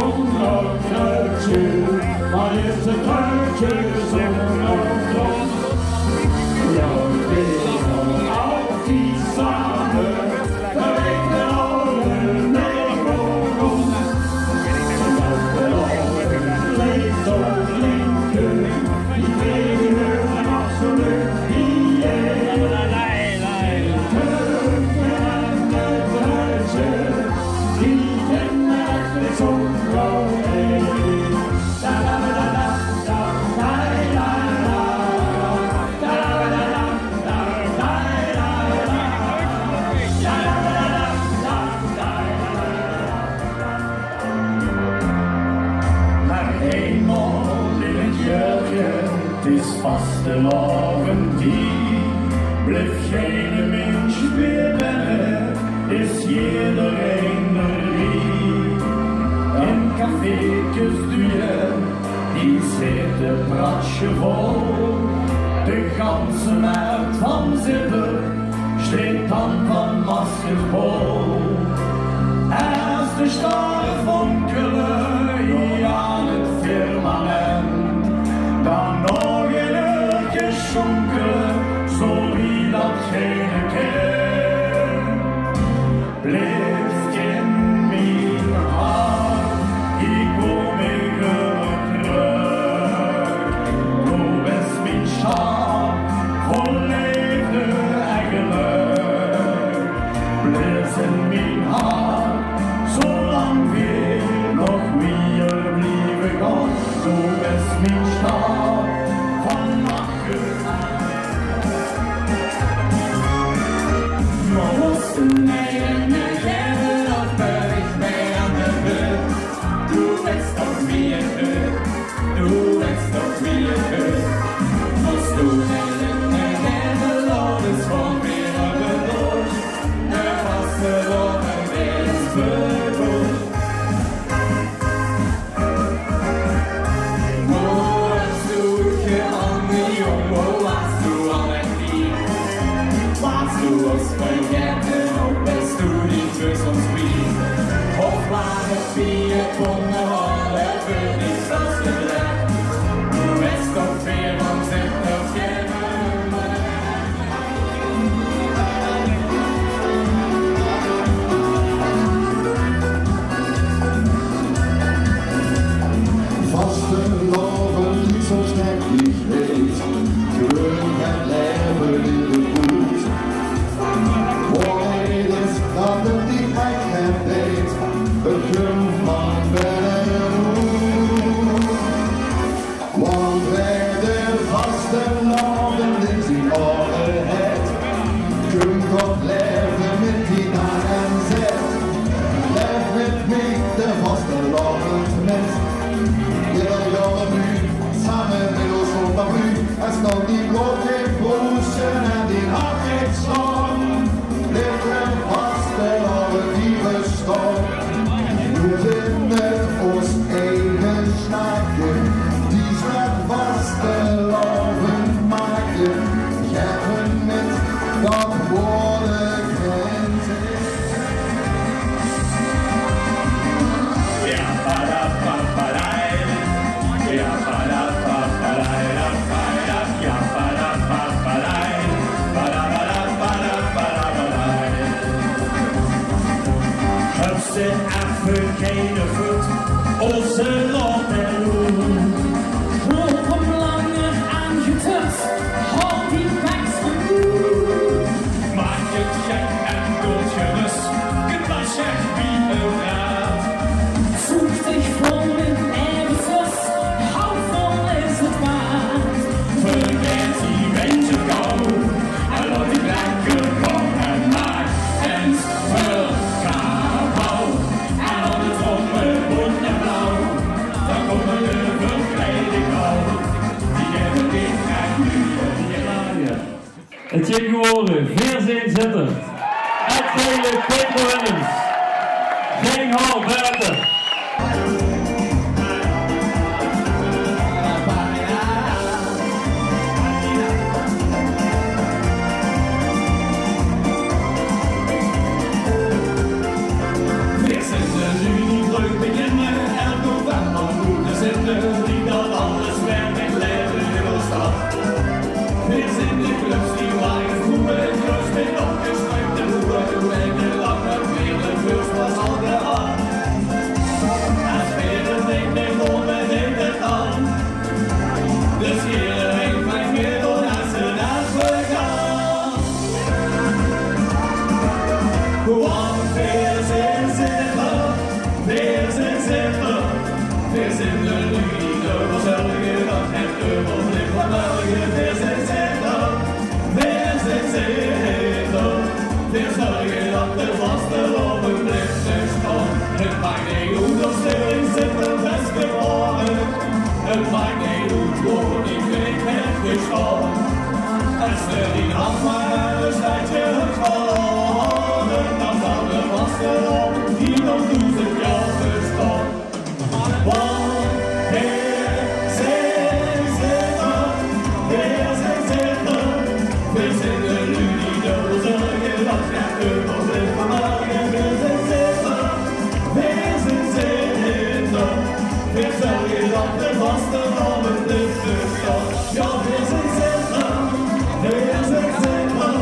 zonder kruidje, maar is het kruidje zonder grond. Jouw wereld altijd samen, daar weet de oude Nederland. Dat de oude leeft op linker, die wegen en absoluut niet. Het is vastelavond, blijf geen mens meer binnen, is iedereen er wie. En café'tjes duwen, die zitten pratsje vol. De ganse markt van Zipper steekt dan van maskers vol. Als de sterren fonkelen aan het firmament, dan nog een uurtje schonkelen, zo wie dat geen keer. Blijf in mijn hart, ik kom weer terug. Hoe is mijn schat, vol liefde en geluk. Blijf in mijn hart, zolang weer nog weer blijven gaan. Hoe is mijn schat. Afrikaner voet, onze land en roem. Loop hem langer aangetast, houd die beks genoeg. Maak het gek en doodgerust, het was echt wie een raad. Zoek dich vol met ergens, hou vol is het waard. Vergeet die mensen gauw, en laat die lekker komen en maak eens veel kabouw. En al het rommel, groen en blauw, dan komen de verkleeding gauw. Die hebben dit en nu en die laaien. Het is geworden, Veerzeenzitter, het vele Peperwinnens, geen hal buiten. We zijn nu niet leuk beginnen, We zijn de Unie, de gezellige dag en de onblik van België. We zijn zitten, we zijn zitten. We zorgen dat de vaste lopen blijft staan. Het maakt niet goed of stilling zitten best geworden. Het maakt niet goed, gewoon niet weet het gestaan. Als er die afmaakt, dus dat je het verloren, dan zal de vaste lopen hier nog 1000 jaar bestaan. Want we zijn zitten, we zijn zitten. We zijn de Unie, de zorgen dat het overblijft van België. We zijn zitten, we zijn zitten. We zorgen dat de vaste lopen blijft bestaan. Ja, we zijn zitten, we zijn zitten.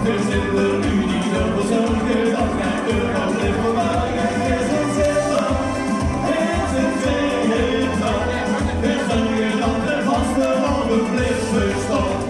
We zijn de Unie, de zorgen dat het overblijft van België. We zijn zitten, we zijn zitten. We zorgen dat de vaste lopen blijft bestaan.